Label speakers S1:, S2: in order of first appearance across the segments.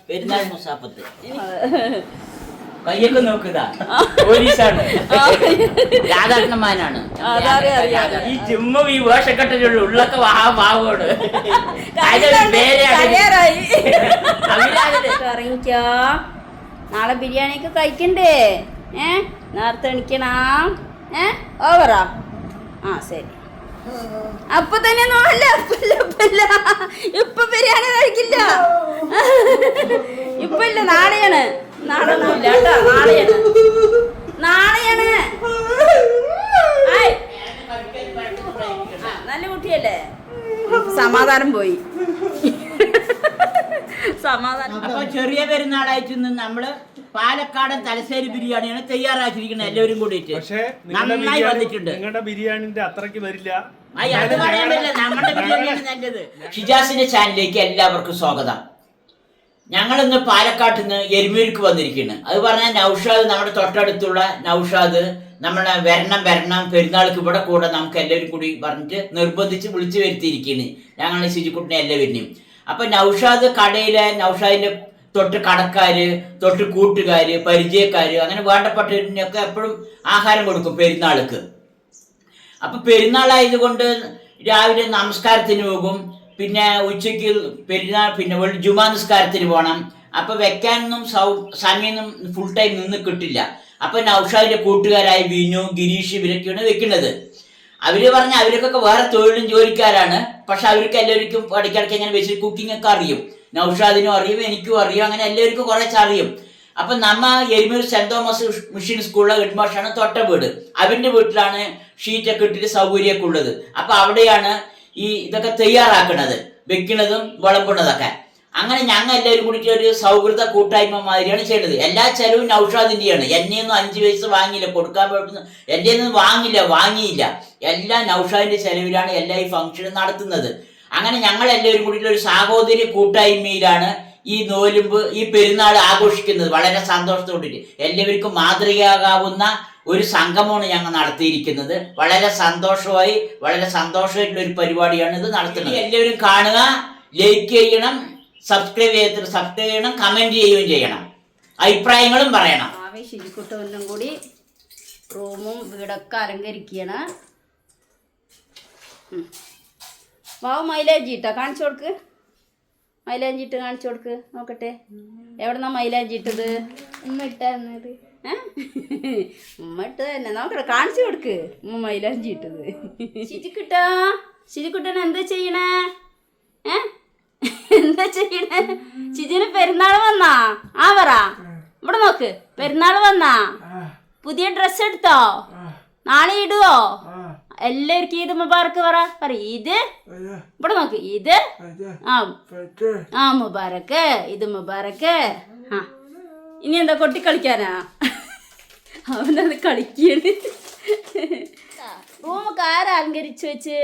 S1: പെരുന്നാൾ മുസാഫത്ത് കയ്യൊക്കെ നോക്കുക പോലീസാണ് രാധാകൃഷ്ണന്മാരാണ് ഈ ചുമ്മാ ഈ വേഷക്കെട്ടിലുള്ള ഉള്ളൊക്കെ വാവോട്
S2: ഇറങ്ങിക്കോ നാളെ ബിരിയാണിയൊക്കെ കഴിക്കണ്ടേ നേരത്തെ എണിക്കണം ഓവറാ ആ ശരി അപ്പൊ തന്നെ നോല്ല ഇപ്പൊ ബിരിയാണി കഴിക്കില്ല ഇപ്പൊ ഇല്ല നാളെയാണ് നാളെ ഒന്നുമില്ല കേട്ടോ നാളെയാണ് നല്ല കുട്ടിയല്ലേ സമാധാനം പോയി സമാധാനം.
S1: അപ്പൊ ചെറിയ പെരുന്നാളായിട്ട് നമ്മള് പാലക്കാടൻ തലശ്ശേരി ബിരിയാണിയാണ് തയ്യാറാക്കിയിരിക്കുന്നത് എല്ലാവരും കൂടിയിട്ട്. നന്നായി വന്നിട്ടുണ്ട്.
S3: നിങ്ങളുടെ ബിരിയാണിന്റെ അത്രയ്ക്ക് വരില്ല.
S1: അത് പറയാൻ പറ്റില്ല, നമ്മുടെ ബിരിയാണിയാണ് നല്ലത്. ഷിജാസിന്റെ ചാനലിലേക്ക് എല്ലാവർക്കും സ്വാഗതം. ഞങ്ങളിന്ന് പാലക്കാട്ട് നിന്ന് എരുമേലിക്ക് വന്നിരിക്കുന്നു. അത് പറഞ്ഞാൽ നൗഷാദ്, നമ്മുടെ തൊട്ടടുത്തുള്ള നൗഷാദ് നമ്മളെ വരണം പെരുന്നാൾക്ക് ഇവിടെ കൂടെ നമുക്ക് എല്ലാവരും കൂടി പറഞ്ഞിട്ട് നിർബന്ധിച്ച് വിളിച്ചു വരുത്തിയിരിക്കുന്നു. ഞങ്ങൾ ശുചിക്കുട്ടിനെ എല്ലാവരും. അപ്പൊ നൗഷാദ് കടയിലെ നൗഷാദിന്റെ തൊട്ട് കടക്കാര്, തൊട്ട് കൂട്ടുകാര്, പരിചയക്കാര്, അങ്ങനെ വേണ്ടപ്പെട്ടവരിനൊക്കെ എപ്പോഴും ആഹാരം കൊടുക്കും പെരുന്നാൾക്ക്. അപ്പൊ പെരുന്നാളായതുകൊണ്ട് രാവിലെ നമസ്കാരത്തിന് പോകും, പിന്നെ ഉച്ചയ്ക്ക് പെരുന്നാൾ, പിന്നെ ജുമാ നിസ്കാരത്തിന് പോകണം. അപ്പൊ വെക്കാനൊന്നും സമയമൊന്നും ഫുൾ ടൈം നിന്ന് കിട്ടില്ല. അപ്പൊ നൗഷാദിന്റെ കൂട്ടുകാരായ ബിനു, ഗിരീഷ് ഇവരൊക്കെയാണ് വെക്കുന്നത്. അവര് പറഞ്ഞ അവർക്കൊക്കെ വേറെ തൊഴിലും ജോലിക്കാരാണ്. പക്ഷെ അവർക്ക് എല്ലാവർക്കും ഇടയ്ക്കിടയ്ക്ക് ഇങ്ങനെ വെച്ച് കുക്കിംഗ് ഒക്കെ അറിയും. നൗഷാദിനും അറിയും, എനിക്കും അറിയും, അങ്ങനെ എല്ലാവർക്കും കുറച്ച് അറിയും. അപ്പൊ നമ്മ എരുമൂർ സെന്റ് തോമസ് മിഷൻ സ്കൂളിലെ ഹെഡ് മാഷാണ് തൊട്ട വീട്. അവന്റെ വീട്ടിലാണ് ഷീറ്റൊക്കെ ഇട്ടിട്ട് സൗകര്യമൊക്കെ ഉള്ളത്. അപ്പൊ അവിടെയാണ് ഈ ഇതൊക്കെ തയ്യാറാക്കുന്നത്, വെക്കുന്നതും വിളമ്പുന്നതൊക്കെ. അങ്ങനെ ഞങ്ങൾ എല്ലാവരും കൂടിയിട്ട് ഒരു സൗഹൃദ കൂട്ടായ്മ മാതിരിയാണ് ചെയ്യുന്നത്. എല്ലാ ചെലവും നൗഷാദിന്റെയാണ്. എന്നെയൊന്നും 5 പൈസ വാങ്ങിയില്ല, കൊടുക്കാൻ പറ്റുന്ന എൻ്റെ ഒന്നും വാങ്ങിയില്ല. എല്ലാം നൗഷാദിന്റെ ചെലവിലാണ് എല്ലാ ഈ ഫംഗ്ഷനും നടത്തുന്നത്. അങ്ങനെ ഞങ്ങൾ എല്ലാവരും കൂടിയിട്ട് ഒരു സാഹോദര്യ കൂട്ടായ്മയിലാണ് ഈ നോലുമ്പ്, ഈ പെരുന്നാൾ ആഘോഷിക്കുന്നത്. വളരെ സന്തോഷത്തോടെ എല്ലാവർക്കും മാതൃകയാകാവുന്ന ഒരു സംഗമമാണ് ഞങ്ങൾ നടത്തിയിരിക്കുന്നത്. വളരെ സന്തോഷമായിട്ടുള്ള ഒരു പരിപാടിയാണ് ഇത് നടത്തുന്നത്. എല്ലാവരും കാണുക, ലൈക്ക് ചെയ്യണം, സബ്സ്ക്രൈബ് ചെയ്യണം, കമന്റ് ചെയ്യുകയും ചെയ്യണം, അഭിപ്രായങ്ങളും പറയണം.
S2: ശുചിക്കുട്ടനും കൂടി റൂമും വീടൊക്കെ അലങ്കരിക്കുകയാണ്. വാവ് മൈലാഞ്ചി ഇട്ടാ കാണിച്ചു കൊടുക്ക്, മൈലാഞ്ചി ഇട്ട് കാണിച്ചു കൊടുക്ക് നോക്കട്ടെ. എവിടെന്നാ മൈലാഞ്ചി ഇട്ടത്? ഉമ്മ ഇട്ട് തന്നെ നോക്കട്ടെ, കാണിച്ചു കൊടുക്ക്. ഉമ്മ മൈലാഞ്ചി ഇട്ടത്. ശുചിക്കുട്ടൻ എന്താ ചെയ്യണേ? എന്താ ചെയ്യണേ? ശുചിന് പെരുന്നാൾ വന്നാ? ആ പറ, ഇവിടെ നോക്ക്. പെരുന്നാൾ വന്നാ? പുതിയ ഡ്രസ്സ് എടുത്തോ? നാളെ ഇടുവോ? എല്ലാവർക്കും ഈദ് മുബാറക്ക് പറ. ഈദ് ഇവിടെ നോക്ക്. ഈദ് ആ മുബാറക്ക്, ഈദ് മുബാറക്ക്. ആ ഇനി എന്താ കൊട്ടിക്കളിക്കാനാ? അവനത് കളിക്കാണ്. റൂമൊക്കെ ആരാ അലങ്കരിച്ചു വെച്ച്?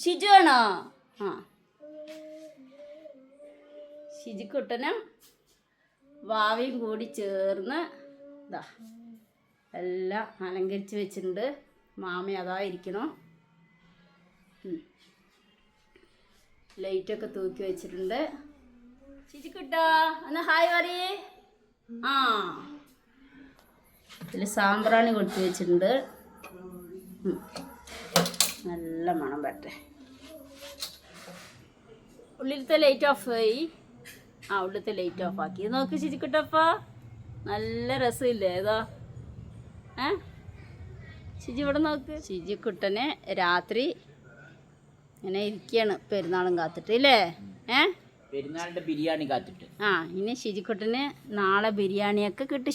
S2: ഷിജു ആണോ? ആ ഷിജിക്കുട്ടനും വാവയും കൂടി ചേർന്ന് ഇതാ എല്ലാം അലങ്കരിച്ച് വെച്ചിട്ടുണ്ട്. മാമ അതാ ഇരിക്കണം. ലൈറ്റൊക്കെ തൂക്കി വെച്ചിട്ടുണ്ട്. ഷിജിക്കുട്ടാ ഒന്ന് ഹായ് പറയേ. ആ ഇതിൽ സാമ്പ്രാണി കൊടുത്തു വെച്ചിട്ടുണ്ട്. നല്ല മണം പറ്റേ. ഉള്ളിലത്തെ ലൈറ്റ് ഓഫ് ആയി. ഉള്ളിലത്തെ ലൈറ്റ് ഓഫ് ആക്കി. നോക്ക് ശുചിക്കുട്ടപ്പ, നല്ല രസമില്ലേ? ഏതാ ശുചി ഇവിടെ നോക്ക്. ശുചിക്കുട്ടനെ രാത്രി ഇങ്ങനെ ഇരിക്കുകയാണ് പെരുന്നാളും കാത്തിട്ട് ഇല്ലേ?
S1: പെരുന്നാളിന്റെ ബിരിയാണി കാത്തിട്ട്.
S2: ഇനി ശുചിക്കുട്ടന് നാളെ ബിരിയാണിയൊക്കെ കിട്ടും.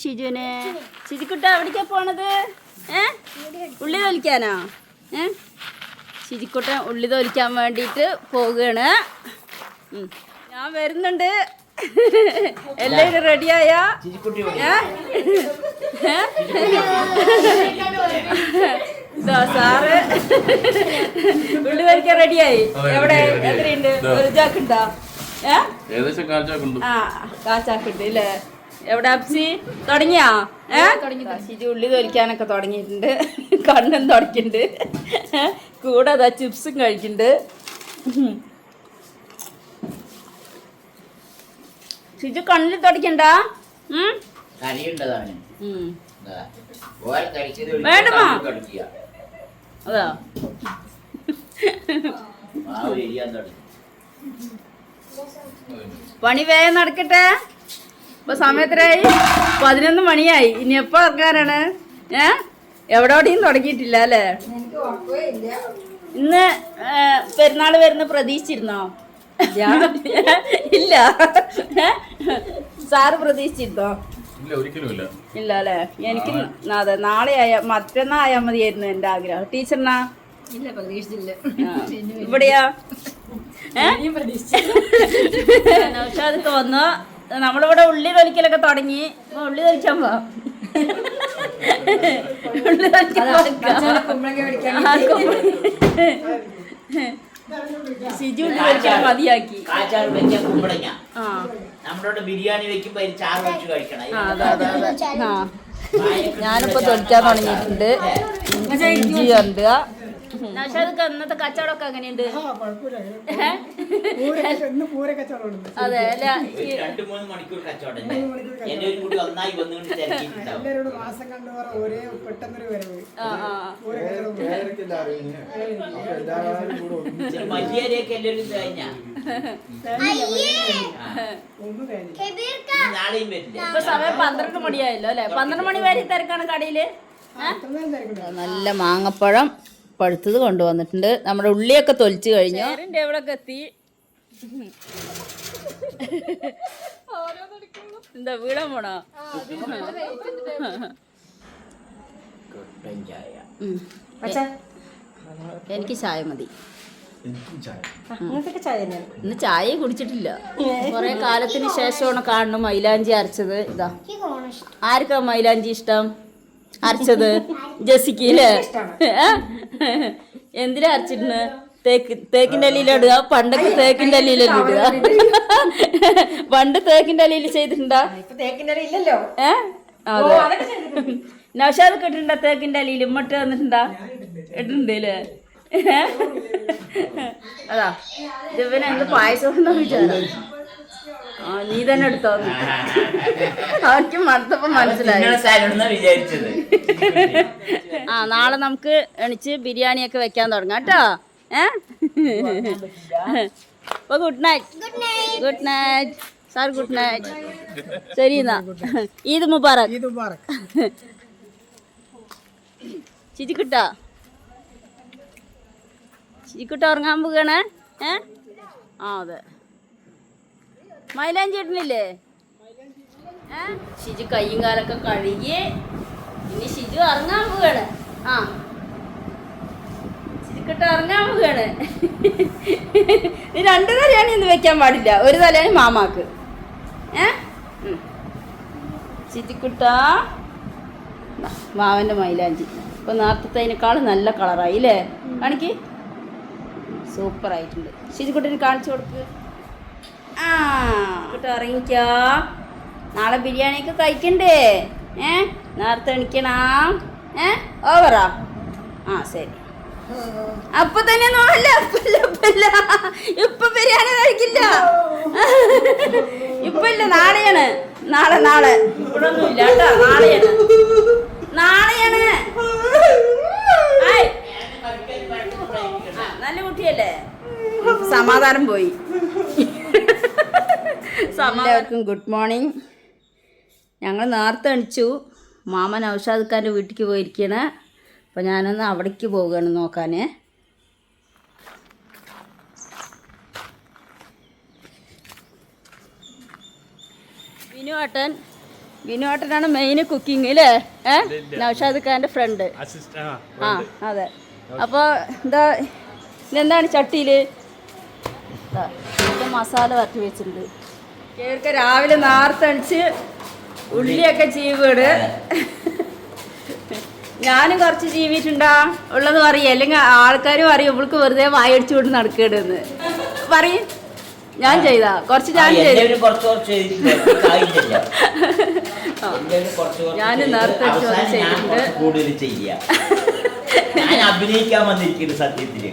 S2: ശുചിക്കുട്ട എവിടേക്കാ പോണത്? ഉള്ളി തൊലിക്കാനോ? ശുചിക്കുട്ടൻ ഉള്ളി തൊലിക്കാൻ വേണ്ടിയിട്ട് പോവുകയാണ്. ഞാൻ വരുന്നുണ്ട്. എല്ലാവരും റെഡിയായാ? സാറ് ഉള്ളി തൊലിക്കാൻ റെഡിയായി. എവിടെ എത്രയുണ്ട്? ഒരു ചാക്കുണ്ടോ? കാച്ചാക്കുണ്ട് ഇല്ലേ? എവിടെ അപ്സി തുടങ്ങിയാ? ശുചി ഉള്ളി തൊലിക്കാനൊക്കെ തുടങ്ങിയിട്ടുണ്ട്. കണ്ണും തുടക്കുന്നുണ്ട്. കൂടെ അതാ ചിപ്സും കഴിക്കുന്നുണ്ട്. ഷിജു കണ്ണിൽ തുടക്കണ്ട.
S1: കറിയുണ്ടതാണ്
S2: വേണ്ടമാ അതാ പണി വേഗം നടക്കട്ടെ. ഇപ്പൊ സമയത്തിനായി 11 മണിയായി. ഇനി എപ്പോ ഇറങ്ങാനാണ്? എവിടെയും തുടങ്ങിയിട്ടില്ല അല്ലേ? ഇന്ന് പെരുന്നാള് വരുന്ന പ്രതീക്ഷിച്ചിരുന്നോ? ഇല്ല. സാറ് പ്രതീക്ഷിച്ചിരുന്നോ? ഇല്ല അല്ലേ? എനിക്ക് അതെ നാളെ മറ്റന്നാ ആയാൽ മതിയായിരുന്നു എൻ്റെ ആഗ്രഹം. ടീച്ചറിനാ?
S4: ഇല്ല, പ്രതീക്ഷിച്ചില്ല.
S2: ഇവിടെയാ നൗഷാദൊക്കെ വന്നു. നമ്മളിവിടെ ഉള്ളി തൊലിക്കലൊക്കെ തുടങ്ങി. ഉള്ളി തൊലിക്കാൻ പോവാം. ഉള്ളി സിജു ഉള്ളി തൊലിക്കാൻ മതിയാക്കി.
S1: നമ്മളോട് ബിരിയാണി വെക്കുമ്പോ ചാറ് വെച്ച് കഴിക്കണം.
S2: ഞാനിപ്പോ തൊലിക്കാൻ തുടങ്ങിയിട്ടുണ്ട്. ഇഞ്ചി കണ്ടുക. നൗഷാദൊക്കെ ഇന്നത്തെ കച്ചവടമൊക്കെ എങ്ങനെയുണ്ട്? അതെ അല്ല
S1: 2-3 മണിക്കൂർ കച്ചവടം എല്ലാവരും കൂടി ഒന്നായി വന്നുകൊണ്ട് മല്ലിയരിയൊക്കെ എല്ലാവരും കഴിഞ്ഞാ നാളെയും വരില്ല.
S2: ഇപ്പൊ സമയം 12 മണിയായല്ലോ അല്ലെ? 12 മണി വരെ തിരക്കാണ് കടയില്. നല്ല മാങ്ങപ്പഴം പഴുത്തത് കൊണ്ടുവന്നിട്ടുണ്ട്. നമ്മുടെ ഉള്ളിയൊക്കെ തൊലിച്ചു കഴിഞ്ഞു. എവിടെയൊക്കെ എത്തി? എന്താ വീടാൻ പോണോ? എനിക്ക് ചായ മതി. ഇന്ന് ചായ കുടിച്ചിട്ടില്ല. കുറെ കാലത്തിന് ശേഷമാണ് കാണുന്നു മൈലാഞ്ചി അരച്ചത്. ഇതാ ആർക്കാ മൈലാഞ്ചി ഇഷ്ടം? അരച്ചത് ജെസിക്കല്ലേ? എന്തിനാ അരച്ചിട്ടുണ്ട്? തേക്കിന്റെ അലിയിൽ ഇടുക. പണ്ടൊക്കെ തേക്കിന്റെ അലിയിലല്ലേ ഇടുക? പണ്ട് തേക്കിന്റെ അലിയിൽ ചെയ്തിട്ടുണ്ടാ? അതെ. നൗഷാദ് ഇട്ടിട്ടുണ്ടാ തേക്കിന്റെ അലിയിൽ? ഇമ്മട്ട് വന്നിട്ടുണ്ടാ? ഇട്ടിട്ടുണ്ടല്ലേ? അതാ ഇവനെ എന്ത് പായസം വിചാരം. നീ തന്നെ എടുത്തോ? അവർക്ക് മടുത്തപ്പോ മനസ്സിലായി. നാളെ നമുക്ക് എണിച്ച് ബിരിയാണിയൊക്കെ വെക്കാൻ തുടങ്ങാം കേട്ടോ. അപ്പൊ good night. Good night sir. Good night. ശരി എന്നാ. ഈദ് മുബാറക്. ചിജിക്കുട്ട ഉറങ്ങാൻ പോകണേ? അതെ. മൈലാഞ്ചി ഇടുന്നില്ലേ? ഷിജു കയ്യും കാലൊക്കെ കഴുകി ഇനി ഷിജു ഇറങ്ങാൻ പോവാണ്. ഷിജുക്കിട്ട് ഇറങ്ങാൻ പോവാണ്. 2 തലയാണി ഒന്നും വെക്കാൻ പാടില്ല. 1 തലയാണി മാമാക്ക്. ഷിജുക്കുട്ട മാവൻ്റെ മൈലാഞ്ചി ഇപ്പൊ നേരത്തേനേക്കാളും നല്ല കളറായി അല്ലേ? കാണിക്ക്. സൂപ്പറായിട്ടുണ്ട്. ഷിജുക്കുട്ടിന് കാണിച്ചു കൊടുക്ക്. ഇറങ്ങിക്കോ. നാളെ ബിരിയാണിയൊക്കെ കഴിക്കണ്ടേ? നേരത്തെ എണിക്കണം. ഓവറാ? ശരി. അപ്പൊ തന്നെ ഇപ്പൊ ബിരിയാണി കഴിക്കില്ല. ഇപ്പൊ ഇല്ല, നാളെയാണ്. നാളെ ഇവിടെ ഒന്നും ഇല്ല കേട്ടോ. നാളെയാണ്. നല്ല കുട്ടിയല്ലേ? സമാധാനം പോയി. എല്ലാവർക്കും ഗുഡ് മോർണിംഗ്. ഞങ്ങൾ നേരത്തെ എണിച്ചു. മാമൻ നൗഷാദ് ഖാൻ്റെ വീട്ടിലേക്ക് പോയിരിക്കുകയാണ്. അപ്പോൾ ഞാനൊന്ന് അവിടേക്ക് പോവുകയാണ് നോക്കാൻ. വിനുവേട്ടനാണ് മെയിൻ കുക്കിംഗ് അല്ലേ? നൗഷാദ് ഖാൻ്റെ ഫ്രണ്ട്. അതെ. അപ്പോൾ ഇതെന്താണ് ചട്ടിയിൽ? മസാല വരട്ടി വെച്ചിട്ടുണ്ട്. കേൾക്ക് രാവിലെ നേരത്തെ അണിച്ച് ഉള്ളിയൊക്കെ ചീവീട്. ഞാനും കുറച്ച് ചീവിട്ടുണ്ടാ ഉള്ളത് പറയും. അല്ലെങ്കിൽ ആൾക്കാരും പറയും ഇവൾക്ക് വെറുതെ വായടിച്ചു കൊണ്ട് നടക്കേണ്ടെന്ന് പറയും. ഞാൻ ചെയ്താ കുറച്ച് ഞാൻ ഞാൻ നേരത്തെ ചെയ്തിട്ടുണ്ട്.
S1: ഞാൻ അഭിനയിക്കാൻ വന്നിരിക്കുന്നു സത്യത്തില്.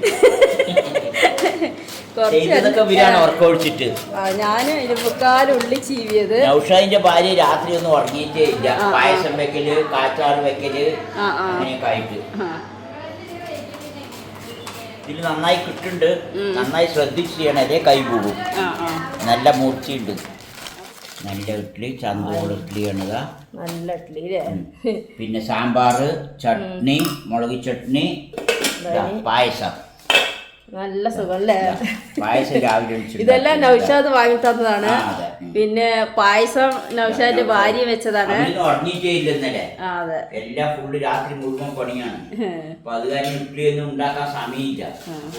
S2: കുറച്ച്
S1: ചെയ്തതൊക്കെ ഇവരാണ് ഉറക്കൊഴിച്ചിട്ട്.
S2: ഞാന് 24 ഉള്ളി ചീവിയത്.
S1: നൗഷാദിന്റെ ഭാര്യ രാത്രി ഒന്നും ഉറങ്ങിയിട്ടേ ഇല്ല. പായസം വെക്കല്, കാച്ചാറ് വെക്കല്, അങ്ങനെയൊക്കെ ആയിട്ട്. ഇതിൽ നന്നായി കിട്ടുന്നുണ്ട്. നന്നായി ശ്രദ്ധിച്ച് ചെയ്യണം, അതേ കൈ പോകും. നല്ല മൂർച്ചയുണ്ട്. നല്ല ഇഡ്ഡലി, ചന്തോട് ഇഡ്ഡലിയാണ്.
S2: നല്ല ഇഡ്ഡലി.
S1: പിന്നെ സാമ്പാർ, ചട്നി, മുളക് ചട്നി, പായസം.
S2: നല്ല സുഖല്ലേ
S1: പായസം രാവിലെ.
S2: ഇതെല്ലാം നൗഷാദ് വാങ്ങി തന്നതാണ്. പിന്നെ പായസം നൗഷാദിന്റെ ഭാര്യ വെച്ചതാണ്.
S1: ഉറങ്ങിയിട്ടേ ഇല്ല ഇന്നലെ.
S2: അതെ,
S1: എല്ലാം ഫുള്ള് രാത്രി മുഴുവൻ പണിയാണ്. അപ്പൊ അത് കാരണം ഇഡ്ഡലി ഒന്നും ഉണ്ടാക്കാൻ സമയമില്ല,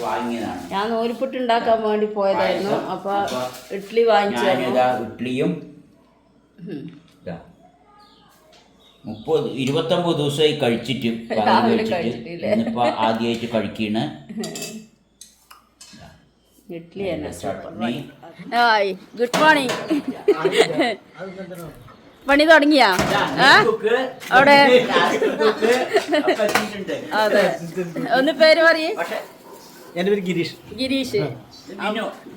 S1: വാങ്ങിയതാണ്.
S2: ഞാൻ നൂലിപ്പുട്ട് ഉണ്ടാക്കാൻ വേണ്ടി പോയതായിരുന്നു. അപ്പൊ ഇഡ്ഡലി വാങ്ങിച്ചു.
S1: ഇഡ്ഡലിയും 29 ദിവസമായി കഴിച്ചിട്ട് ഇന്നിപ്പോ ആദ്യമായിട്ട് കഴിക്കണ
S2: ഇഡ്ഡലി തന്നെ. Hi, good morning. പണി തുടങ്ങിയാ അവിടെ? അതെ, ഒന്ന് പേര് പറയേ.
S3: എന്റെ പേര് ഗിരീഷ്.
S2: ഗിരീഷ്.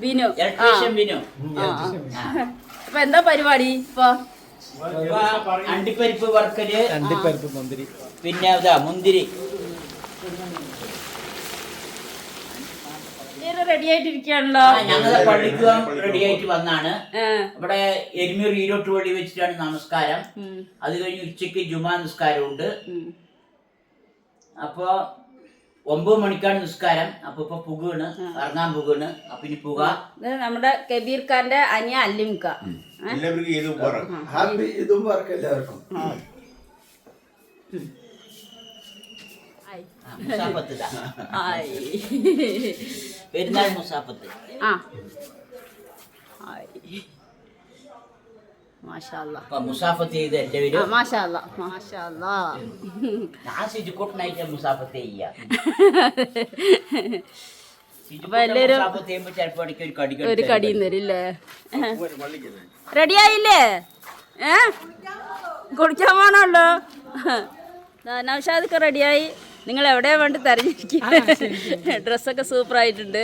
S2: ബിനു. അപ്പൊ എന്താ പരിപാടി ഇപ്പൊ?
S1: അണ്ടിപ്പരിപ്പ് വറുക്കല്,
S3: അണ്ടിപ്പരിപ്പ്, മുന്തിരി,
S1: പിന്നെ മുന്തിരി
S2: റെഡി ആയിട്ടിരിക്കുകയാണല്ലോ.
S1: ഞങ്ങളെ പള്ളിക്ക് റെഡി ആയിട്ട് വന്നാണ്. ഇവിടെ എരുമൂർ ഈരോട്ട് പള്ളി വെച്ചിട്ടാണ് നമസ്കാരം. അത് കഴിഞ്ഞ് ഉച്ചക്ക് ജുമാ നിസ്കാരമുണ്ട്. അപ്പൊ 9 മണിക്കാണ് നിസ്കാരം. അപ്പൊ ഇപ്പൊ പുകയാണ്, ഇറങ്ങാൻ പുകയാണ്. അപ്പൊ ഇനി പുക
S2: നമ്മുടെ കബീർ ഖാന്റെ അനിയ അല്ലിംക.
S4: എല്ലാവർക്കും
S1: പെരുന്നാൾ മുസാഫത്ത്. മുസാഫത്ത് ചെയ്ത് എല്ലാവരും ഞാൻ സിജുക്കൂട്ടനായിട്ട് മുസാഫത്ത് ചെയ്യാം.
S2: ഒരു കടിയും തരില്ലേ? റെഡി ആയില്ലേ? കുടിക്കാൻ പോണല്ലോ. നൗഷാദൊക്കെ റെഡിയായി. നിങ്ങൾ എവിടെയാ വേണ്ടി തെരഞ്ഞെടുക്കുക. ഡ്രസ്സൊക്കെ സൂപ്പറായിട്ടുണ്ട്.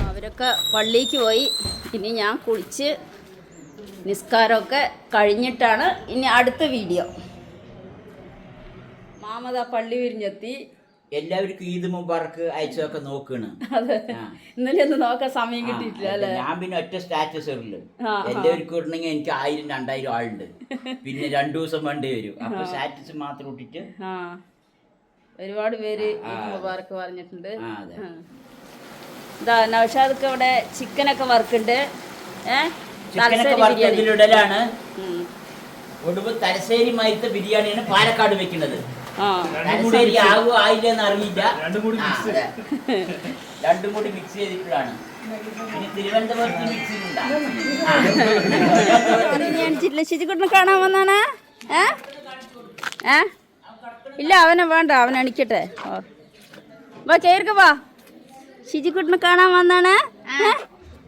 S2: അവരൊക്കെ പള്ളിക്ക് പോയി. ഇനി ഞാൻ കുളിച്ച് നിസ്കാരമൊക്കെ കഴിഞ്ഞിട്ടാണ് ഇനി അടുത്ത വീഡിയോ. മാമത പള്ളി വിരിഞ്ഞെത്തി.
S1: എല്ലാവർക്കും ഈദ് മുബാറക്ക് അയച്ചതൊക്കെ നോക്കണം.
S2: ഇന്നലെ ഒന്ന് നോക്കാൻ സമയം കിട്ടിയിട്ടില്ല അല്ലേ?
S1: ഞാൻ പിന്നെ ഒറ്റ സ്റ്റാറ്റസ് ഉള്ളു. എല്ലാവർക്കും ഇടണമെങ്കിൽ എനിക്ക് 1000-2000 ആളുണ്ട്. പിന്നെ 2 ദിവസം വേണ്ടി വരും. അപ്പൊ സ്റ്റാറ്റസ് മാത്രം ഇട്ടിട്ട്
S2: ഒരുപാട് പേര് ഈദ് മുബാറക്ക് പറഞ്ഞിട്ടുണ്ട്. ഇതാ നൗഷാദൊക്കെ ഇവിടെ ചിക്കനൊക്കെ വറുക്കുന്നുണ്ട്.
S1: ഇടലാണ്. ഒടുവ് തലശ്ശേരി മയത്തെ ബിരിയാണിയാണ് പാലക്കാട് വെക്കുന്നത്. തലശ്ശേരി ആകുമോ ആയില്ലെന്ന് അറിയില്ല. രണ്ടും കൂടി മിക്സ് ചെയ്തിട്ടാണ്. പിന്നെ തിരുവനന്തപുരത്ത് മിക്സിംഗ്
S2: ഉണ്ടാകും. ശുചിക്കുട്ടിനെ കാണാൻ വന്നാണ്. ഇല്ല, അവനെ വേണ്ട, അവൻ എണിക്കട്ടെ. വാ കേറിക്ക, വാ. ഷിജിക്കുട്ടിനെ കാണാൻ വന്നാണ്.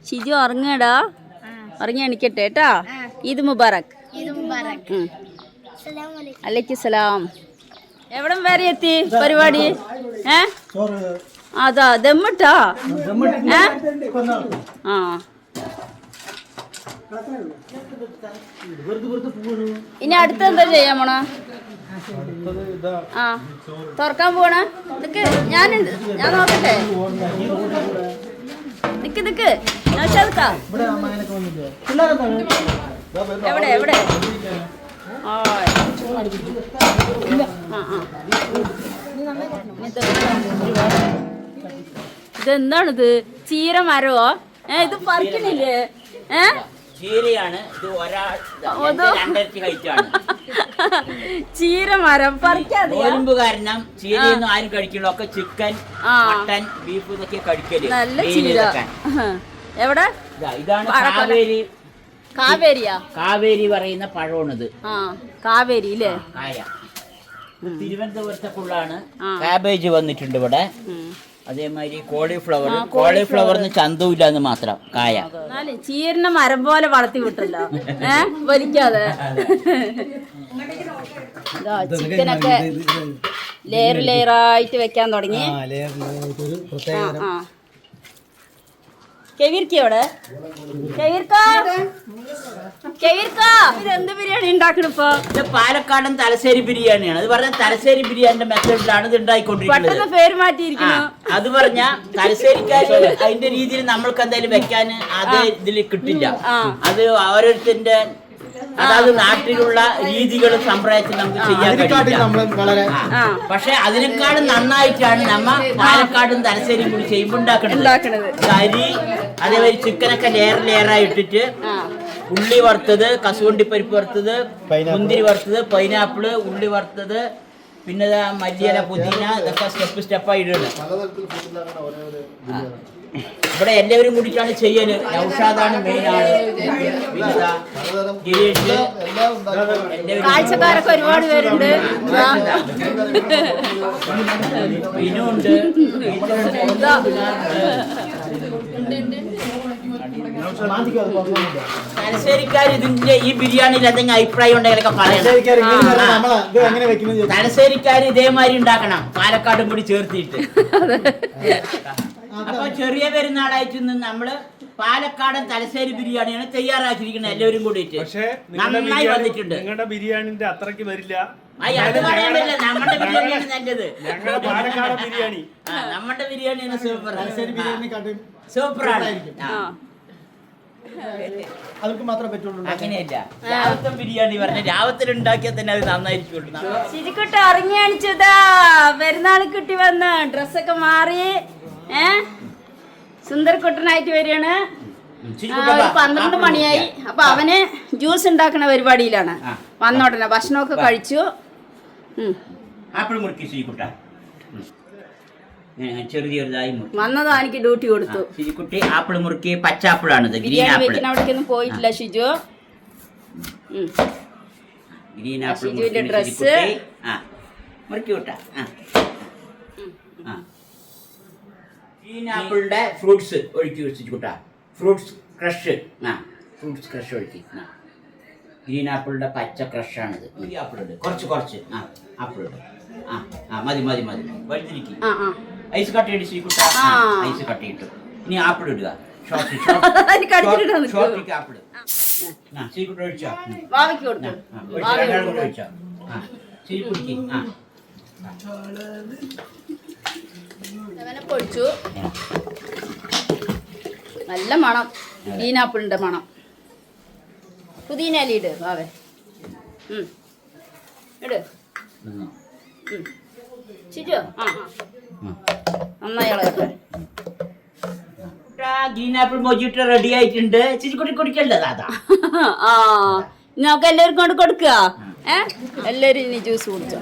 S2: ഷിജു ഉറങ്ങടാ, ഉറങ്ങി എണിക്കട്ടെ കേട്ടാ. ഈദ് മുബാറക്. അലൈക്കുസലാം. എവിടം വരെ എത്തി പരിപാടി? അതാ ദമ്മിട്ടാ. ഇനി അടുത്ത എന്താ ചെയ്യാൻ പോണ? തുറക്കാൻ പോണ? നിക്ക്, ഞാനുണ്ട്, ഞാൻ നോക്കട്ടെ. നിക്ക് നിക്ക് നൗഷാദ്. എവിടെ എവിടെ? ഇതെന്താണിത്? ചീര മരമോ? ഇത് പറിക്കണില്ലേ? ചീരമരം പറിക്കാതെ
S1: കാരണം ചീരയൊന്നും ആരും കഴിക്കണോ? ഒക്കെ ചിക്കൻ, മട്ടൻ, ബീഫ് ഇതൊക്കെ കഴിക്കല്.
S2: നല്ല ചീര. എവിടെ?
S1: ഇതാണ് കാവേരി.
S2: കാവേരിയാ?
S1: കാവേരി പറയുന്ന പഴമാണിത്.
S2: കാവേരി അല്ലേ?
S1: തിരുവനന്തപുരത്തേക്കുള്ളാണ്. കാബേജ് വന്നിട്ടുണ്ട് ഇവിടെ. അതേമാതിരി കോളിഫ്ലവർ. കോളിഫ്ലവറിന് ചന്തവും എന്ന് മാത്രം കായ.
S2: ചീരനെ മരം പോലെ വളർത്തി വിട്ടല്ലോ, വലിക്കാതെ. ചിക്കനൊക്കെ ലെയർ ലെയറായിട്ട് വെക്കാൻ തുടങ്ങി.
S3: ആ ലെയറിൽ ഒരു പ്രത്യേക
S2: ആ കെവിർക്കവിടെ ഇതെന്ത് ബിരിയാണി ഉണ്ടാക്കണിപ്പോ?
S1: ഇത് പാലക്കാടൻ തലശ്ശേരി ബിരിയാണിയാണ്. അത് പറഞ്ഞ തലശ്ശേരി ബിരിയാണിന്റെ മെത്തേഡിലാണ് ഇത് ഉണ്ടായിക്കൊണ്ടിരിക്കുന്നത്.
S2: പെട്ടെന്ന് പേര് മാറ്റിയിരിക്കുന്നു.
S1: അത് പറഞ്ഞ തലശ്ശേരിക്കാര് അതിന്റെ രീതിയിൽ നമ്മൾക്ക് എന്തായാലും വെക്കാൻ അതേ ഇതിൽ കിട്ടില്ല. അത് ഓരോരുത്തരുടെ അതായത് നാട്ടിലുള്ള രീതികളും സമ്പ്രദായത്തിൽ നമുക്ക് ചെയ്യാൻ കഴിയില്ല. പക്ഷെ അതിനേക്കാളും നന്നായിട്ടാണ് നമ്മ പാലക്കാടും തലശ്ശേരിയും കൂടി ചെയ്യുമ്പോൾ ഉണ്ടാക്കുന്നത്. അരി അതേപോലെ ചിക്കനൊക്കെ ലെയറായി ഇട്ടിട്ട് ഉള്ളി വറുത്തത്, കസുവണ്ടി പരിപ്പ് വറുത്തത്, മുന്തിരി വറുത്തത്, പൈനാപ്പിള്, ഉള്ളി വറുത്തത്, പിന്നെ മല്ലിയില, പുതിന, ഇതൊക്കെ സ്റ്റെപ്പായി ഇടുന്നത്. ഇവിടെ എല്ലാവരും കൂടിയിട്ടാണ് ചെയ്യല്. നൗഷാദാണ് മെയിൻ ആള്, ഗിരീഷ്,
S2: കാഴ്ചക്കാരൊക്കെ ഒരുപാട് പേരുണ്ട്.
S1: വിനുണ്ട്, തലശ്ശേരിക്കാർ ഇതിന്റെ ഈ ബിരിയാണിയിൽ എന്തെങ്കിലും അഭിപ്രായം ഉണ്ടെങ്കിലൊക്കെ പറയാം. തലശ്ശേരിക്കാർ ഇതേമാതിരി ഉണ്ടാക്കണം, പാലക്കാടും കൂടി ചേർത്തിട്ട്. അപ്പൊ ചെറിയ പെരുന്നാളായിട്ട് നമ്മള് പാലക്കാടൻ തലശ്ശേരി ബിരിയാണിയാണ് തയ്യാറാക്കിയിരിക്കുന്നത്. എല്ലാവരും കൂടിയിട്ട് നന്നായി വന്നിട്ടുണ്ട്.
S4: നിങ്ങളുടെ ബിരിയാണിന്റെ അത്രക്ക് വരില്ല.
S1: അത് പറയാൻ പറ്റില്ല, നമ്മുടെ ബിരിയാണിയാണ് നല്ലത്.
S4: പാലക്കാടൻ ബിരിയാണി
S1: നമ്മുടെ ബിരിയാണിയാണ് സൂപ്പറാണ്.
S3: അവർക്ക് മാത്രമേ പറ്റുള്ളൂ.
S1: അങ്ങനെയല്ല, രാവത്തം ബിരിയാണി പറഞ്ഞ രാവത്തിൽ ഉണ്ടാക്കിയാൽ തന്നെ അത് നന്നായിരിക്കുള്ളൂ.
S2: ശരിക്കുട്ട ഇറങ്ങി അണിച്ചതാ, പെരുന്നാൾ കിട്ടി വന്ന് ഡ്രസ്സൊക്കെ മാറി സുന്ദരക്കുട്ടനായിട്ട് വരികയാണ്. 12 മണിയായി. അപ്പൊ അവന് ജ്യൂസ് ഉണ്ടാക്കുന്ന പരിപാടിയിലാണ്. വന്നോടനെ ഭക്ഷണമൊക്കെ കഴിച്ചു.
S1: ആപ്പിൾ മുറുക്കി ശ്രീകുട്ട ചെറുതായി
S2: വന്നതാ എനിക്ക് ഡ്യൂട്ടി കൊടുത്തു.
S1: ശ്രീകുട്ടി ആപ്പിൾ മുറുക്കി പച്ചാപ്പിളാണിത്.
S2: ബിരിയാണി വെക്കുന്ന അവിടേക്കൊന്നും പോയിട്ടില്ല ഷിജു.
S1: ഗ്രീൻ ആപ്പിൾ
S2: ഷിജുവിന്റെ ഡ്രസ്
S1: മുറുക്കി വിട്ട. ഗ്രീൻ ആപ്പിളിന്റെ ഫ്രൂട്ട്സ് ഒഴുക്കി വെച്ചിട്ട് ഫ്രൂട്ട്സ് ക്രഷ്. ഫ്രൂട്ട്സ് ക്രഷ് ഒഴുക്കി. ഗ്രീൻ ആപ്പിളിന്റെ പച്ച ക്രഷാണിത്. ഈ ആപ്പിൾ ഉണ്ട്, കുറച്ച് ആപ്പിൾ ഉണ്ട്. മതി വഴുതിരിക്കും. ഐസ് കട്ട് ഇട്ട് ശ്രീകുട്ട, ഐസ് കട്ട് ഇട്ടു. ഇനി ആപ്പിൾ ഇടുക. ഷോർട്ടിക്ക് ആപ്പിൾ ശ്രീകുട്ട ഒഴിച്ചോ, ഒഴിച്ചോ ശ്രീകുട്ടിക്ക്.
S2: പൊഴിച്ചു. നല്ല മണം, ഗ്രീനാപ്പിളിന്റെ മണം. പുതിന ഇട് വാവേ, ഇട് ചിറ്റു. നന്നായി ഇളകട്ടെ.
S1: ഗ്രീൻ ആപ്പിൾ മൊജിറ്റോ റെഡി ആയിട്ടുണ്ട്. ചിരിക്കുട്ടി കുടിക്കണ്ടത് അതാ.
S2: നമുക്ക് എല്ലാവർക്കും കൊണ്ട് കൊടുക്കുക. എല്ലാവരും ഇനി ജ്യൂസ് കുടിച്ചോ.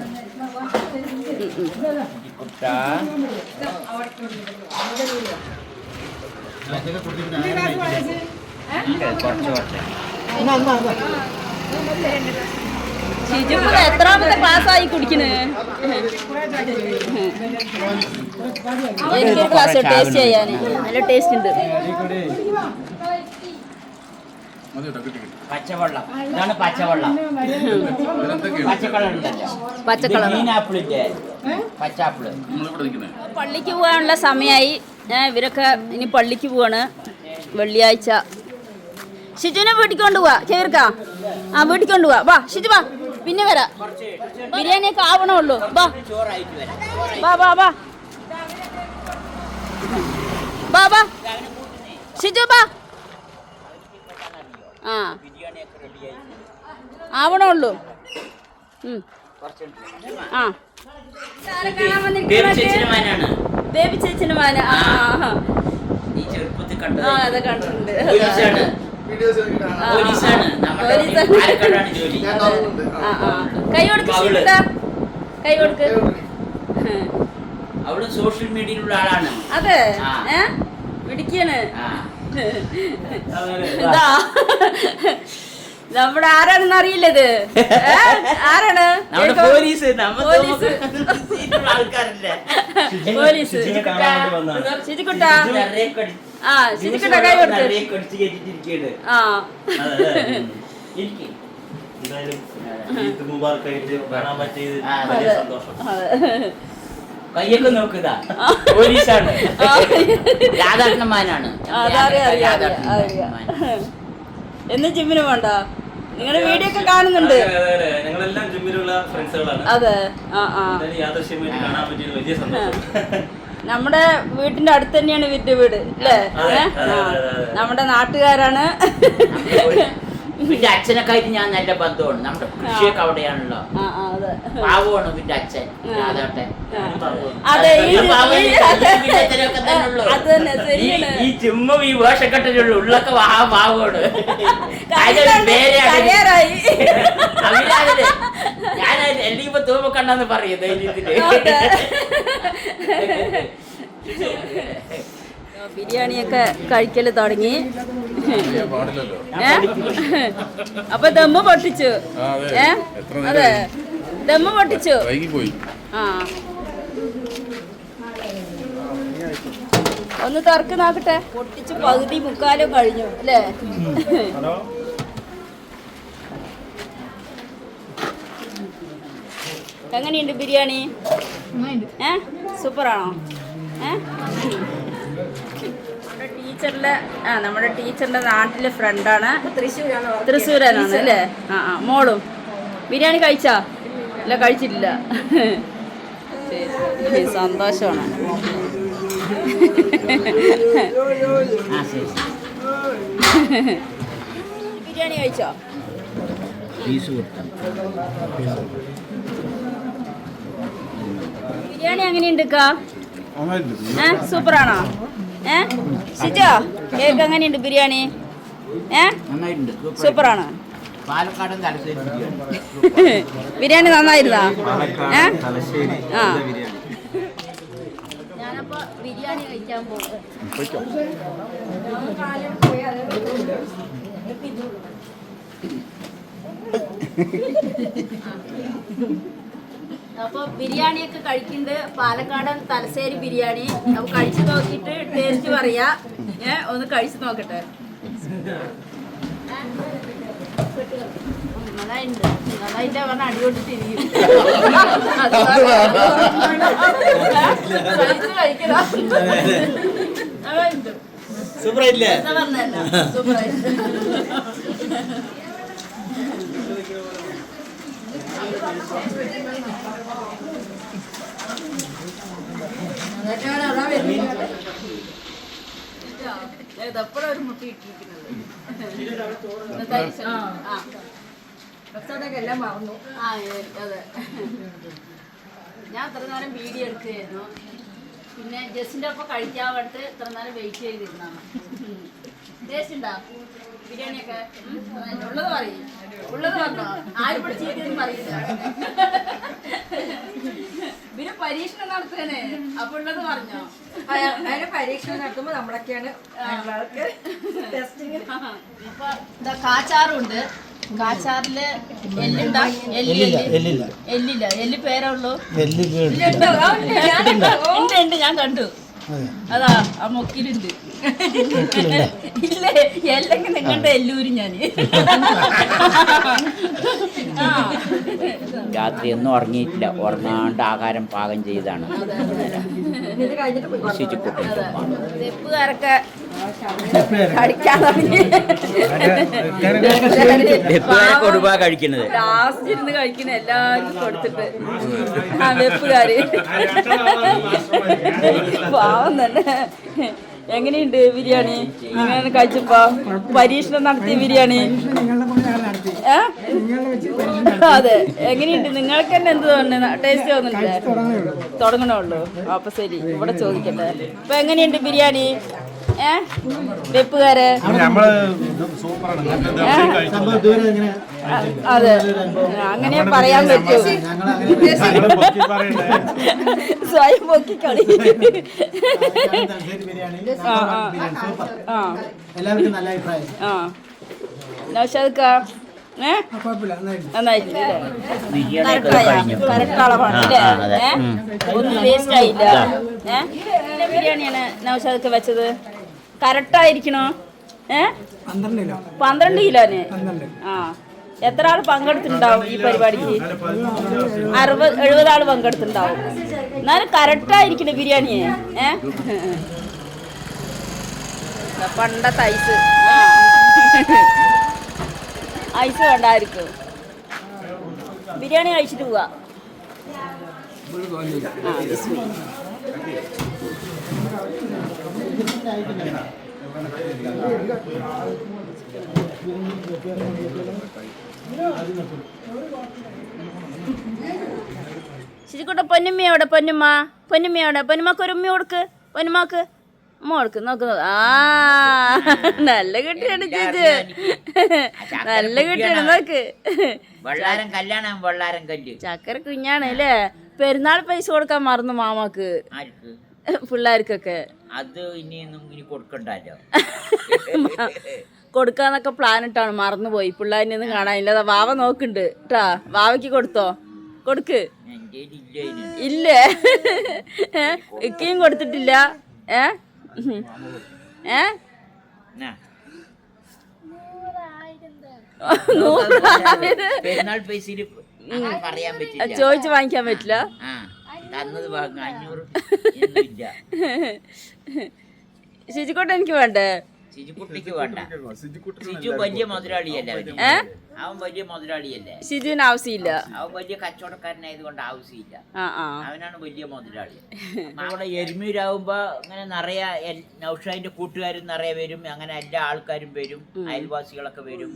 S2: ഷിജുപ്പ എത്രാമത്തെ ക്ലാസ്സായി കുടിക്കണ്? എനിക്കൊരു ക്ലാസ് ടേസ്റ്റ് ചെയ്യാൻ. നല്ല ടേസ്റ്റ് ഉണ്ട്.
S1: പച്ചവെള്ളം, ഇതാണ് പച്ചവെള്ളം.
S2: പച്ചക്കളർ
S1: പച്ചാപ്പിള്.
S2: പള്ളിക്ക് പോകാനുള്ള സമയമായി. ഇവരൊക്കെ ഇനി പള്ളിക്ക് പോവാണ്. വെള്ളിയാഴ്ച. ഷിജുവിനെ വീട്ടിൽ കൊണ്ടുപോവാ. ചേർക്കാ വീട്ടിൽ കൊണ്ടുപോവാ. വാ ഷിജു വാ, പിന്നെ വരാം. ബിരിയാണിയൊക്കെ ആവണുള്ളൂ. വാ വാ വാ വാ വാ വാ ഷിജു വാ. ആവണുള്ളൂ. ബേബി ചേച്ചിന് മാന. അതെ കണ്ടിട്ടുണ്ട്. കൈ കൊടുക്ക്, കൈ കൊടുക്ക്.
S1: അവള് സോഷ്യൽ മീഡിയയിലുള്ള ആളാണ്.
S2: അതെ പിടിക്കാണ്. ഇതാ നമ്മുടെ ആരാണെന്ന് അറിയില്ലത്. ആരാണ്?
S1: പോലീസ്.
S2: ശിജിക്കുട്ട. ശിജിക്കുട്ട കൈ കൊടുത്ത്.
S5: എന്തായാലും ഈദ് മുബാറക്കായിട്ട് കാണാൻ പറ്റിയത് വലിയ സന്തോഷം.
S1: കയ്യൊക്കെ നോക്കുക പോലീസാണ്, രാധാകൃഷ്ണന്മാനാണ്.
S2: എന്ന് ജിമ്മിന് പോണ്ട? നിങ്ങളുടെ വീഡിയോ ഒക്കെ കാണുന്നുണ്ട്.
S5: ഞങ്ങളെല്ലാം ജിമ്മിലുള്ള ഫ്രണ്ട്സുകളാണ്.
S2: അതെ.
S5: യാദൃശ്യമായിട്ട് കാണാൻ പറ്റിയത് വലിയ സന്തോഷം.
S2: നമ്മുടെ വീട്ടിന്റെ അടുത്ത് തന്നെയാണ് ഇവരുടെ വീട് അല്ലേ? നമ്മുടെ നാട്ടുകാരാണ്.
S1: പിന്നെ അച്ഛനൊക്കെ ആയിട്ട് ഞാൻ നല്ല ബന്ധമാണ്. നമ്മുടെ കൃഷിയൊക്കെ അവിടെയാണല്ലോ. പാവമാണ് പിന്നെ അച്ഛൻ രാധാട്ടെ. ഈ ചുമ്മാ ഈ വേഷക്കെട്ടുള്ള ഉള്ളൊക്കെ പാവമാണ്. ഞാൻ എനിക്കിപ്പോ തൂമ്പ കണ്ടെന്ന് പറയും ധൈര്യത്തില്.
S2: ബിരിയാണിയൊക്കെ കഴിക്കല് തുടങ്ങി. അപ്പൊ ദമ്മ് പൊട്ടിച്ചു. അതെ, ദമ്മ് പൊട്ടിച്ചു. ആ, ഒന്ന് തുറക്ക് നോക്കട്ടെ. പൊട്ടിച്ച് പകുതി മുക്കാലോ കഴിഞ്ഞു അല്ലേ? എങ്ങനെയുണ്ട് ബിരിയാണി? സൂപ്പറാണോ? നമ്മുടെ ടീച്ചറിന്റെ നാട്ടിലെ ഫ്രണ്ടാണ്. തൃശ്ശൂരാനാണ് അല്ലേ? മോളും ബിരിയാണി കഴിച്ചാ? ഇല്ല, കഴിച്ചിട്ടില്ല. സന്തോഷമാണ്. ബിരിയാണി കഴിച്ചോ? ബിരിയാണി എങ്ങനെയുണ്ട്? സൂപ്പറാണോ? ഷിജോ, കേക്ക് എങ്ങനെയുണ്ട് ബിരിയാണി? സൂപ്പറാണ്.
S1: പാലക്കാടൻ തലശ്ശേരി
S2: ബിരിയാണി നന്നായിരുന്നാ? ഞാനപ്പോ ബിരിയാണി കഴിക്കാൻ പോകും. അപ്പോൾ ബിരിയാണിയൊക്കെ കഴിക്കുന്നുണ്ട്. പാലക്കാടൻ തലശ്ശേരി ബിരിയാണി. അപ്പോൾ കഴിച്ചു നോക്കിയിട്ട് ടേസ്റ്റ് പറയാ. ഒന്ന് കഴിച്ചു നോക്കട്ടെ. നന്നായിട്ടുണ്ട്. നന്നായിട്ട് പറഞ്ഞ അടികൊണ്ടിട്ടിരിക്കും.
S3: സൂപ്പറായില്ലേ?
S2: സൂപ്പറായിട്ട്. എപ്പോഴും മുട്ടി ഇട്ടിരിക്കുന്നത് എല്ലാം മറന്നു. അതെ, ഞാൻ ഇത്ര നേരം വീഡിയോ എടുക്കുകയായിരുന്നു. പിന്നെ ജസ്റ്റിൻ്റെ ഒപ്പം കഴിക്കാൻ വേണ്ടിട്ട് ഇത്ര നേരം വെയിറ്റ് ചെയ്തിരുന്നാണ്. ടേസ്റ്റ് ഉണ്ടോ ബിരിയാണിയൊക്കെ? ഉള്ളത് പറയും. ഉള്ളത് പറഞ്ഞോ? ആരും പഠിച്ചിരിക്കുന്നു പറയില്ല. പിന്നെ പരീക്ഷണം നടത്തുകയാണ്. അപ്പൊ ഉള്ളത് പറഞ്ഞോ?
S6: അതിന് പരീക്ഷണം നടത്തുമ്പോ നമ്മളൊക്കെയാണ്
S2: അപ്പൊ കാച്ചാറുണ്ട്. കാച്ചാറില് എല്ലുണ്ടാ? എല്ലില്ല. എല്ല് പേരേ ഉള്ളൂ. ഉണ്ട്, ഞാൻ കണ്ടു. അതാ ആ മൊക്കിലുണ്ട്. ഇല്ലേ, എല്ലെങ്കിൽ നിങ്ങളുടെ എല്ലൂരും ഞാന്.
S1: രാത്രി ഒന്നും ഉറങ്ങിയിട്ടില്ല. ഉറങ്ങാണ്ട് ആഹാരം പാകം ചെയ്താണ്.
S2: വെപ്പുകാരൊക്കെ കഴിക്കാൻ തുടങ്ങി.
S1: കൊടുപ്പാ കഴിക്കുന്നത്.
S2: ലാസ്റ്റ് ഇരുന്ന് കഴിക്കുന്ന എല്ലാവർക്കും കൊടുത്തിട്ട്. വെപ്പുകാര് പാവം തന്നെ. എങ്ങനെയുണ്ട് ബിരിയാണി? ഇങ്ങനെ കഴിച്ചപ്പോ പരീക്ഷണം നടത്തിയ ബിരിയാണി? അതെ, എങ്ങനെയുണ്ട്? നിങ്ങൾക്ക് തന്നെ എന്ത് തോന്നുന്നു? ടേസ്റ്റ് തോന്നുന്നില്ലേ? തുടങ്ങണുള്ളൂ. അപ്പൊ ശരി, ഇവിടെ ചോദിക്കട്ടെ. അപ്പൊ എങ്ങനെയുണ്ട് ബിരിയാണി? വെപ്പുകാര്? അതെ, അങ്ങനെ പറയാൻ പറ്റൂ. സ്വയം പൊക്കിക്കളി.
S3: എല്ലാവർക്കും നല്ല അഭിപ്രായം.
S2: നൗഷാദ് നന്നായിട്ടില്ലേ? കറക്റ്റ് അളവാണ് അല്ലേ? ഒന്നും വേസ്റ്റ് ആയില്ല. ബിരിയാണിയാണ് നൗഷാദ് വെച്ചത്. കറക്റ്റ് ആയിരിക്കണോ? 12 കിലോന്. ആ, എത്ര ആൾ പങ്കെടുത്തിട്ടുണ്ടാവും ഈ പരിപാടിക്ക്? 60-70 ആൾ പങ്കെടുത്തിട്ടുണ്ടാവും. എന്നാലും കറക്റ്റായിരിക്കണേ ബിരിയാണിയെ. പണ്ടത്തെ ഐസ് ഐസ് വേണ്ടായിരിക്കും. ബിരിയാണി കഴിച്ചിട്ട് പോവാ. ശരിക്കൂട്ട പൊന്നുമ്മയോടെ പൊന്നുമ്മക്ക് ഒരു ഉമ്മ കൊടുക്ക്. പൊന്നുമാക്ക് ഉമ്മ കൊടുക്ക്. നോക്ക് ആ നല്ല കുട്ടിയാണ് ചേച്ചി, നല്ല കുട്ടിയാണ്. നോക്ക് ചക്കര കുഞ്ഞാണ് അല്ലേ. പെരുന്നാൾ പൈസ കൊടുക്കാൻ മറന്നു മാമാക്ക് പിള്ളേർക്കൊക്കെ.
S1: അത് ഇനിയൊന്നും ഇനി കൊടുക്കണ്ടല്ലോ.
S2: കൊടുക്കാന്നൊക്കെ പ്ലാൻ ഇട്ടാണ്, മറന്നുപോയി. പിള്ളേരിനെ ഒന്നും കാണാനില്ല. വാവ നോക്കുന്നുണ്ട് കേട്ടാ. വാവയ്ക്ക് കൊടുത്തോ? കൊടുക്ക്. ഇല്ലേ ഇക്കയും കൊടുത്തിട്ടില്ല.
S1: പെരുന്നാൾ പൈസ പറയാൻ പറ്റില്ല,
S2: ചോദിച്ചു വാങ്ങിക്കാൻ പറ്റില്ല.
S1: തന്നത് 500
S2: ശിജിക്കോട്ടെ എനിക്ക് വേണ്ടേ?
S1: സിജുക്കുട്ടിക്ക് വേണ്ട. സിജു വലിയ മുതലാളിയല്ലേ, അവൻ വലിയ മുതലാളിയല്ലേ.
S2: ശിജുവിന് ആവശ്യമില്ല,
S1: അവൻ വലിയ കച്ചവടക്കാരനായത് കൊണ്ട് ആവശ്യമില്ല. അവനാണ് വലിയ മുതലാളി. നമ്മുടെ എരുമൂരാകുമ്പോ അങ്ങനെ നിറയെ നൗഷാദിന്റെ കൂട്ടുകാരും നിറയെ വരും. അങ്ങനെ എല്ലാ ആൾക്കാരും വരും, അയൽവാസികളൊക്കെ വരും,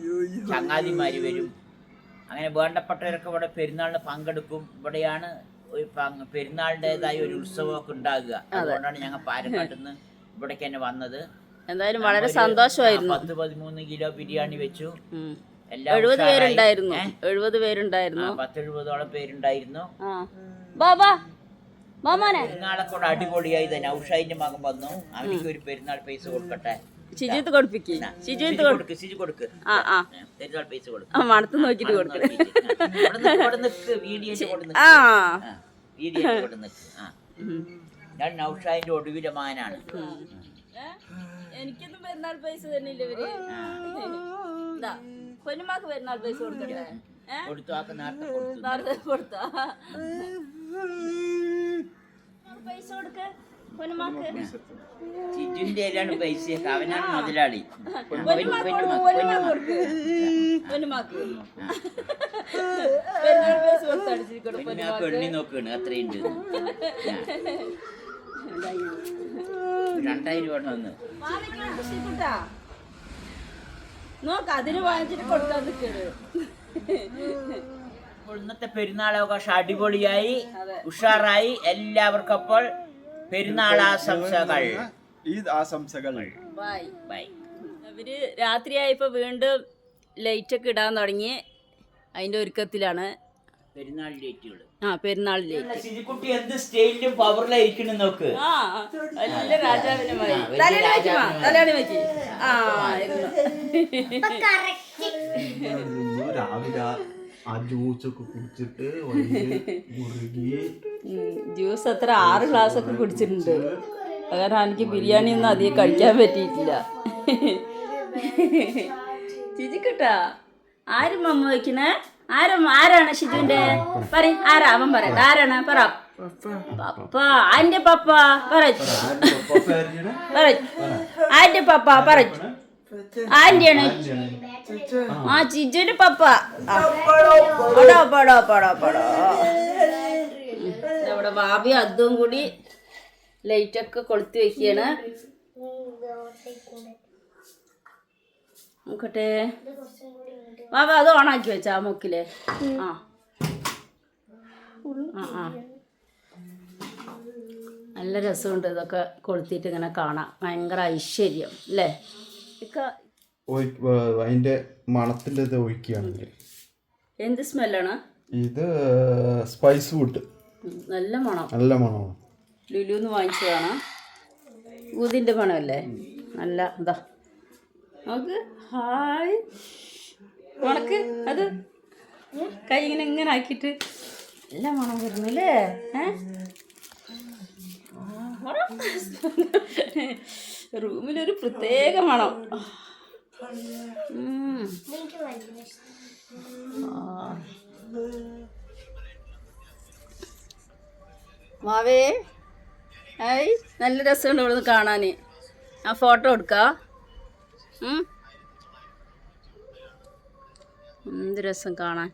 S1: ചങ്ങാതിമാര് വരും. അങ്ങനെ വേണ്ടപ്പെട്ടവരൊക്കെ ഇവിടെ പെരുന്നാളിന് പങ്കെടുക്കും. ഇവിടെയാണ് പെരുന്നാളിൻ്റെതായ ഒരു ഉത്സവമൊക്കെ ഉണ്ടാകുക. അതുകൊണ്ടാണ് ഞങ്ങൾ പാലക്കാട്ടിൽ നിന്ന് ഇവിടേക്ക് തന്നെ വന്നത്.
S2: എന്തായാലും വളരെ സന്തോഷമായിരുന്നു.
S1: 10-13 കിലോ ബിരിയാണി വെച്ചു.
S2: 70 പേരുണ്ടായിരുന്നു. 70 പേരുണ്ടായിരുന്നു.
S1: 10-70ഓളം പേരുണ്ടായിരുന്നു. പെരുന്നാളെ കൂടെ അടിപൊളിയായി തന്നെ. ഔഷാദിന്റെ മകൻ വന്നു, അവനിക്ക് ഒരു പെരുന്നാൾ പൈസ കൊടുക്കട്ടെ.
S2: ശിജുത്ത് കൊടുപ്പിക്ക്.
S1: ശിജു കൊടുക്ക്. പെരുന്നാൾ പൈസ കൊടുക്കും.
S2: മണത്ത് നോക്കിട്ട് കൊടുക്കണം.
S1: വീഡിയോ നിക്ക്. ഞാൻ നൗഷാദിന്റെ ഒടുവിലെ മകനാണ്.
S2: എനിക്കൊന്നും പെരുന്നാൾ പൈസ തന്നില്ല ഇവര്. പൊന്നുമാക്ക് പെരുന്നാൾ പൈസ കൊടുക്കണ്ടേ? നേരത്തെ കൊടുത്താ പൈസ കൊടുക്ക. പൊന്നുമാക്ക്
S1: ചിറ്റുന്റെ പൈസ, അവനാണ് മുതലാളി.
S2: പൊന്നുമാക്ക്
S1: എണ്ണി നോക്കാണ് അത്രയുണ്ട്. 2000 രൂപ വന്ന്
S2: നോക്ക്. അതിന് വാങ്ങിച്ചിട്ട് കൊടുക്കാൻ നിൽക്കരുത്.
S1: ഇന്നത്തെ പെരുന്നാളാഘോഷം അടിപൊളിയായി, ഉഷാറായി. എല്ലാവർക്കും അപ്പോൾ പെരുന്നാൾ ആശംസകൾ.
S2: Bye bye. അവര് രാത്രിയായപ്പോ വീണ്ടും ലൈറ്റൊക്കെ ഇടാൻ തുടങ്ങി. അതിന്റെ ഒരുക്കത്തിലാണ്.
S1: പെരുന്നാൾ ലൈറ്റുകൾ.
S2: പെരുന്നാൾ ലൈറ്റ്.
S1: ശിജിക്കുട്ടി എന്ത് സ്റ്റൈലിലും പവറിലായിരിക്കണം നോക്ക്.
S2: നല്ല രാജാവിനുമായി തലയാണി വെച്ച്
S5: രാവിലെ ആ ജ്യൂസൊക്കെ കുടിച്ചിട്ട്
S2: ജ്യൂസ് എത്ര 6 ഗ്ലാസ് ഒക്കെ കുടിച്ചിട്ടുണ്ട്. കാരണം എനിക്ക് ബിരിയാണി ഒന്നും അധികം കഴിക്കാൻ പറ്റിയിട്ടില്ല. ചിജിക്കട്ടാ ആരും മമ്മ വയ്ക്കണേ? ആരാണ് ഷിജുവിന്റെ? ആരാ അവൻ പറയട്ടെ. ആരാണ് പറ? പപ്പ. ആന്റെ പപ്പ പറ. ആന്റെ പപ്പ പറ. ആന്റിയാണ്. ചിജുവിന്റെ പപ്പ. ഇവിടെ ഭാബി അതും കൂടി ലൈറ്റൊക്കെ കൊളുത്തി വെക്കുകയാണ്. നോക്കട്ടെ ബാബ, അത് ഓണാക്കി വെച്ചാ മുക്കിലെ. നല്ല രസമുണ്ട് ഇതൊക്കെ കൊളുത്തിട്ട് ഇങ്ങനെ കാണാം. ഭയങ്കര ഐശ്വര്യം അല്ലേ?
S7: അതിന്റെ മണത്തിന്റെ ഇത് ഒഴിക്കുകയാണെങ്കിൽ
S2: എന്ത് സ്മെല്ലാണ്
S7: ഇത്? Spice wood.
S2: നല്ല മണം.
S7: നല്ല മണമാണ്.
S2: ലുലുന്ന് വാങ്ങിച്ചതാണ്. ഊതിൻ്റെ മണമല്ലേ? നല്ല ഇതാ നോക്ക്. ഹായ് ഉണക്ക്. അത് കൈ ഇങ്ങനെ ആക്കിയിട്ട് നല്ല മണം വരുന്നില്ലേ? റൂമിലൊരു പ്രത്യേക മണം. മാവേ ഏയ് നല്ല രസമുണ്ട് ഇവിടുന്ന് കാണാൻ. ആ ഫോട്ടോ എടുക്കാം. എന്ത് രസം കാണാൻ.